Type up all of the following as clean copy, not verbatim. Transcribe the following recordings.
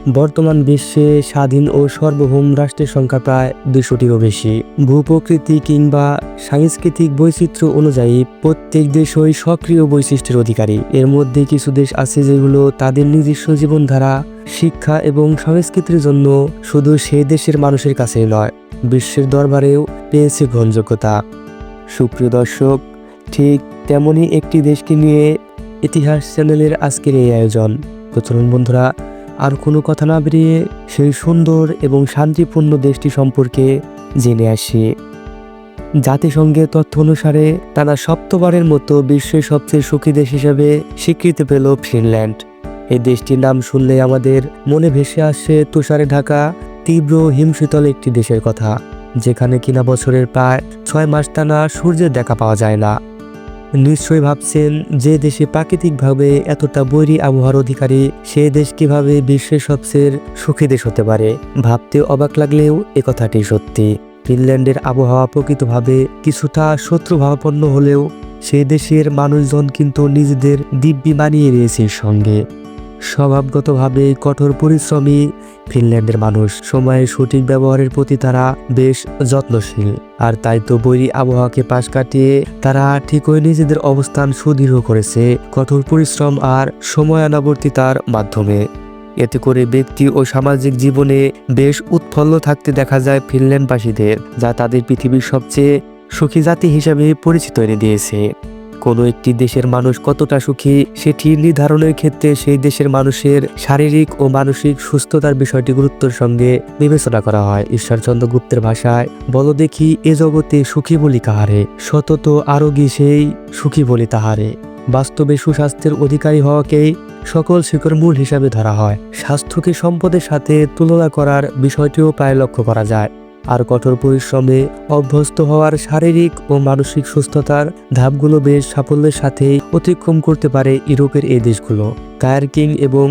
বর্তমান বিশ্বে স্বাধীন ও সার্বভৌম রাষ্ট্রের সংখ্যা প্রায় 200টিরও বেশি। ভূপ্রকৃতি কিংবা সাংস্কৃতিক বৈচিত্র্য অনুযায়ী প্রত্যেক দেশই সক্রিয় বৈশিষ্ট্যের অধিকারী। এর মধ্যে কিছু দেশ আছে যেগুলো তাদের নিজস্ব জীবনধারা, শিক্ষা এবং সংস্কৃতির জন্য শুধু সেই দেশের মানুষের কাছেই নয়, বিশ্বের দরবারেও পেয়েছে গ্রহণযোগ্যতা। সুপ্রিয় দর্শক, ঠিক তেমনই একটি দেশকে নিয়ে ইতিহাস চ্যানেলের আজকের এই আয়োজন। তো চলুন বন্ধুরা, আর কোনো কথা না বেরিয়ে সেই সুন্দর এবং শান্তিপূর্ণ দেশটি সম্পর্কে জেনে আসি। জাতিসংঘের তথ্য অনুসারে টানা সপ্তমবারের মতো বিশ্বের সবচেয়ে সুখী দেশ হিসেবে স্বীকৃতি পেল ফিনল্যান্ড। এই দেশটির নাম শুনলে আমাদের মনে ভেসে আসে তুষারে ঢাকা তীব্র হিমশীতল একটি দেশের কথা, যেখানে কিনা বছরের প্রায় 6 মাস টানা সূর্যের দেখা পাওয়া যায় না। নিশ্চয়ই ভাবছেন, যে দেশে প্রাকৃতিকভাবে এতটা বৈরী আবহাওয়ার অধিকারী, সে দেশ কিভাবে বিশ্বের সবচেয়ে সুখী দেশ হতে পারে। ভাবতে অবাক লাগলেও এ কথাটি সত্যি। ফিনল্যান্ডের আবহাওয়া প্রকৃতভাবে কিছুটা শত্রুভাবাপন্ন হলেও সেই দেশের মানুষজন কিন্তু নিজেদের দিব্যি মানিয়ে নিয়েছে এর সঙ্গে। স্বভাবগতভাবে কঠোর পরিশ্রমী ফিনল্যান্ডের মানুষ, সময়ের সঠিক ব্যবহারের প্রতি তারা বেশ যত্নশীল। আর তাই তো বৈরী আবহাওয়াকে পাশ কাটিয়ে তারা ঠিকই নিজেদের অবস্থান সুদৃঢ় করেছে কঠোর পরিশ্রম আর সময়ানুবর্তিতার মাধ্যমে। এতে করে ব্যক্তি ও সামাজিক জীবনে বেশ উৎফুল্ল থাকতে দেখা যায় ফিনল্যান্ডবাসীদের, যা তাদের পৃথিবীর সবচেয়ে সুখী জাতি হিসাবে পরিচিত এনে দিয়েছে। কোনো একটি দেশের মানুষ কতটা সুখী সেটি নির্ধারণের ক্ষেত্রে সেই দেশের মানুষের শারীরিক ও মানসিক সুস্থতার বিষয়টি গুরুত্বের সঙ্গে বিবেচনা করা হয়। ঈশ্বরচন্দ্র গুপ্তের ভাষায়, বলো দেখি এ জগতে সুখী বলি কাহারে, সতত আরোগী সেই সুখী বলি তাহারে। বাস্তবে সুস্বাস্থ্যের অধিকারী হওয়াকেই সকল সুখের মূল হিসাবে ধরা হয়। স্বাস্থ্যকে সম্পদের সাথে তুলনা করার বিষয়টিও প্রায় লক্ষ্য করা যায়। আর কঠোর পরিশ্রমে অভ্যস্ত হওয়ার শারীরিক ও মানসিক সুস্থতার ধাপগুলো বেশ সাফল্যের সাথে অতিক্রম করতে পারে ইউরোপের এই দেশগুলো। কায়াকিং এবং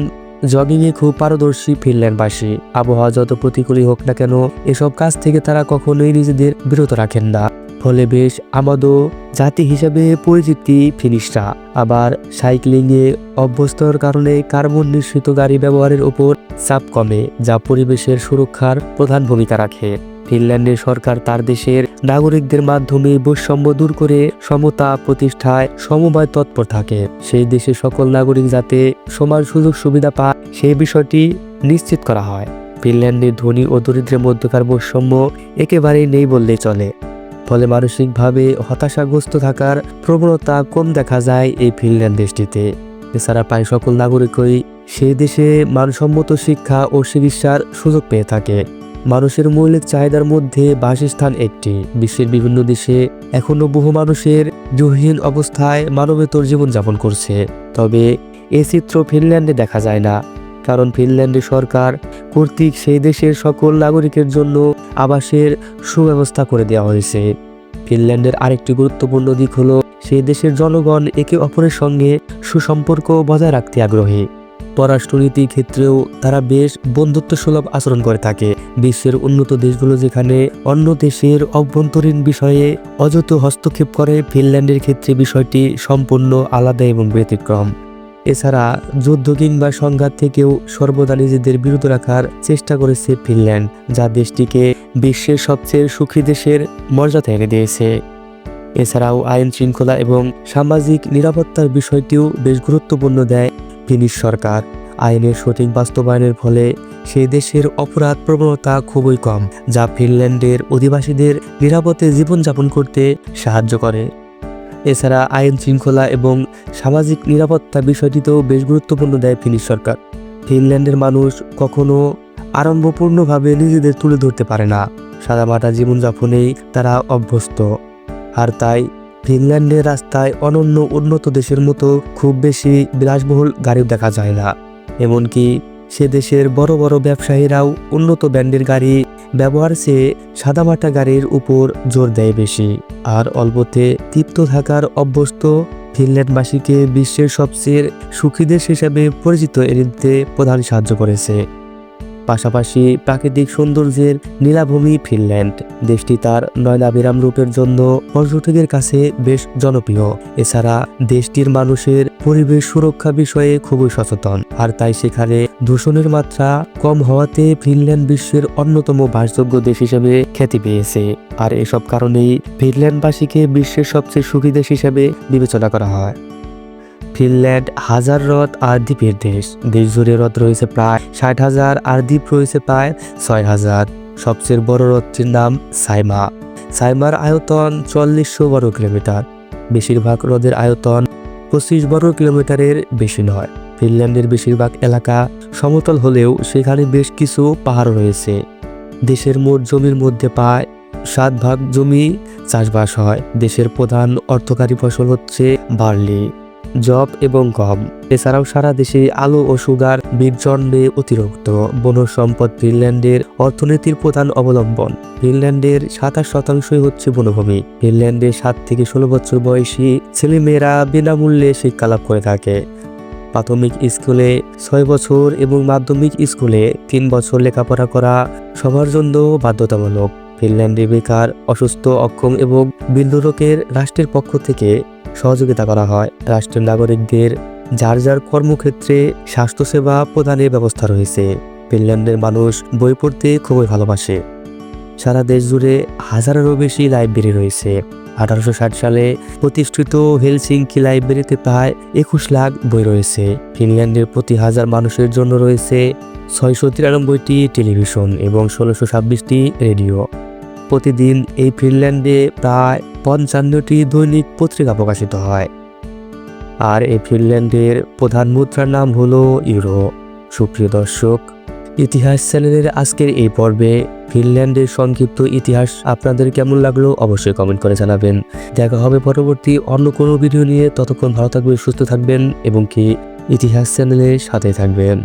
জগিংয়ে খুব পারদর্শী ফিনল্যান্ডবাসী। আবহাওয়া যত প্রতিকূলই হোক না কেন, এসব কাজ থেকে তারা কখনোই নিজেদের বিরত রাখেন না। ফলে বেশ আমাদো জাতি হিসাবে পরিচিতি ফিনিশরা। আবার সাইক্লিংয়ে অভ্যস্তর কারণে কার্বন নিঃসৃত গাড়ি ব্যবহারের উপর চাপ কমে, যা পরিবেশের সুরক্ষার প্রধান ভূমিকা রাখে। ফিনল্যান্ডের সরকার তার দেশের নাগরিকদের মাধ্যমে বৈষম্য দূর করে সমতা প্রতিষ্ঠায় সমবায় তৎপর থাকে। সেই দেশের সকল নাগরিক যাতে সমান সুযোগ সুবিধা পায় সেই বিষয়টি নিশ্চিত করা হয়। ফিনল্যান্ডের ধনী ও দরিদ্রের মধ্যকার বৈষম্য একেবারেই নেই বললেই চলে। ফলে মানসিকভাবে হতাশাগ্রস্ত থাকার প্রবণতা কম দেখা যায় এই ফিনল্যান্ড দেশটিতে। এছাড়া প্রায় সকল নাগরিকই সেই দেশে মানসম্মত শিক্ষা ও চিকিৎসার সুযোগ পেয়ে থাকে। মানুষের মৌলিক চাহিদার মধ্যে বাসস্থান একটি। বিশ্বের বিভিন্ন দেশে এখনো বহু মানুষের গৃহহীন অবস্থায় মানবেতর জীবনযাপন করছে। তবে এ চিত্র ফিনল্যান্ডে দেখা যায় না, কারণ ফিনল্যান্ডের সরকার কর্তৃক সেই দেশের সকল নাগরিকের জন্য আবাসের সুব্যবস্থা করে দেওয়া হয়েছে। ফিনল্যান্ডের আরেকটি গুরুত্বপূর্ণ দিক হলো সেই দেশের জনগণ একে অপরের সঙ্গে সুসম্পর্ক বজায় রাখতে আগ্রহী। পররাষ্ট্রনীতির ক্ষেত্রেও তারা বেশ বন্ধুত্বসুলভ আচরণ করে থাকে। বিশ্বের উন্নত দেশগুলো যেখানে অন্য দেশের অভ্যন্তরীণ বিষয়ে অযথ হস্তক্ষেপ করে, ফিনল্যান্ডের ক্ষেত্রে বিষয়টি সম্পূর্ণ আলাদা এবং ব্যতিক্রম। এছাড়া যুদ্ধ কিংবা সংঘাত থেকেও সর্বদা নিজেদের বিরত রাখার চেষ্টা করেছে ফিনল্যান্ড, যা দেশটিকে বিশ্বের সবচেয়ে সুখী দেশের মর্যাদা এনে দিয়েছে। এছাড়াও আইন শৃঙ্খলা এবং সামাজিক নিরাপত্তার বিষয়টিও বেশ গুরুত্বপূর্ণ দেয় ফিনিশ সরকার। আইনের সঠিক বাস্তবায়নের ফলে সেই দেশের অপরাধ প্রবণতা খুবই কম, যা ফিনল্যান্ডের অধিবাসীদের নিরাপদে জীবনযাপন করতে সাহায্য করে। এছাড়া আইন শৃঙ্খলা এবং সামাজিক নিরাপত্তা বিষয়টিতেও বেশ গুরুত্বপূর্ণ দেয় ফিনিশ সরকার। ফিনল্যান্ডের মানুষ কখনো আড়ম্বরপূর্ণভাবে নিজেদের তুলে ধরতে পারে না। সাদামাটা জীবনযাপনেই তারা অভ্যস্ত। আর তাই ফিনল্যান্ডের রাস্তায় অনন্য উন্নত দেশের মতো খুব বেশি বিলাসবহুল গাড়িও দেখা যায় না। এমনকি সে দেশের বড় বড় ব্যবসায়ীরাও উন্নত ব্র্যান্ডের গাড়ি ব্যবহার চেয়ে সাদামাটা গাড়ির উপর জোর দেয় বেশি। আর অল্পতে তৃপ্ত থাকার অভ্যস্ত ফিনল্যান্ডবাসীকে বিশ্বের সবচেয়ে সুখী দেশ হিসেবে পরিচিত এতে প্রধান সাহায্য করেছে। পাশাপাশি প্রাকৃতিক সৌন্দর্যের নীলাভূমি ফিনল্যান্ড দেশটি তার নয়নাভিরাম রূপের জন্য পর্যটকদের কাছে বেশ জনপ্রিয়। এছাড়া দেশটির মানুষের পরিবেশ সুরক্ষা বিষয়ে খুবই সচেতন, আর তাই সেখানে দূষণের মাত্রা কম হওয়াতে ফিনল্যান্ড বিশ্বের অন্যতম বাসযোগ্য দেশ হিসেবে খ্যাতি পেয়েছে। আর এসব কারণেই ফিনল্যান্ডবাসীকে বিশ্বের সবচেয়ে সুখী দেশ হিসেবে বিবেচনা করা হয়। ফিনল্যান্ড হাজার হ্রদ আর দ্বীপের দেশ। দেশ জুড়ে হ্রদ রয়েছে প্রায় 60,000 আর দ্বীপ রয়েছে প্রায় 6,000। সবচেয়ে বড় হ্রদটির নাম সাইমা। সাইমার আয়তন 4400 বর্গ কিলোমিটার। বেশিরভাগ হ্রদের আয়তন 25 বর্গ কিলোমিটারের বেশি নয়। ফিনল্যান্ডের বেশিরভাগ এলাকা সমতল হলেও সেখানে বেশ কিছু পাহাড় রয়েছে। দেশের মোট জমির মধ্যে প্রায় 7 ভাগ জমি চাষবাস হয়। দেশের প্রধান অর্থকরী ফসল হচ্ছে বার্লি, যব এবং গম। এছাড়াও সারা দেশে আলু ও সুগার বীজ জন্মে অতিরিক্ত। বনজ সম্পদ ফিনল্যান্ডের অর্থনীতির প্রধান অবলম্বন। ফিনল্যান্ডের 27% হচ্ছে বনভূমি। ফিনল্যান্ডে 7 থেকে 16 বছর বয়সী ছেলেমেয়েরা বিনামূল্যে শিক্ষালাভ করে থাকে। প্রাথমিক স্কুলে 6 বছর এবং মাধ্যমিক স্কুলে 3 বছর লেখাপড়া করা সবার জন্য বাধ্যতামূলক। ফিনল্যান্ডে বেকার, অসুস্থ, অক্ষম এবং বৃদ্ধ লোকের রাষ্ট্রের পক্ষ থেকে সহযোগিতা করা হয়। রাষ্ট্রের নাগরিকদের যার যার কর্মক্ষেত্রে স্বাস্থ্যসেবা প্রদানের ব্যবস্থা রয়েছে। ফিনল্যান্ডের মানুষ বই পড়তে খুবই ভালোবাসে। সারা দেশ জুড়ে হাজারেরও বেশি লাইব্রেরি রয়েছে। 1860 সালে প্রতিষ্ঠিত হেলসিঙ্কি লাইব্রেরিতে প্রায় 21 লাখ বই রয়েছে। ফিনল্যান্ডের প্রতি 1000 মানুষের জন্য রয়েছে 693টি টেলিভিশন এবং 1626টি রেডিও। প্রতিদিন এই ফিনল্যান্ডে প্রায় 55টি দৈনিক পত্রিকা প্রকাশিত হয়। আর এই ফিনল্যান্ডের প্রধান মুদ্রার নাম হলো ইউরো। সুপ্রিয় দর্শক, ইতিহাস চ্যানেলের আজকের এই পর্বে ফিনল্যান্ডের সংক্ষিপ্ত ইতিহাস আপনাদের কেমন লাগলো অবশ্যই কমেন্ট করে জানাবেন। দেখা হবে পরবর্তী অন্য কোনো ভিডিও নিয়ে। ততক্ষণ ভালো থাকবেন, সুস্থ থাকবেন এবং কি ইতিহাস চ্যানেলের সাথে থাকবেন।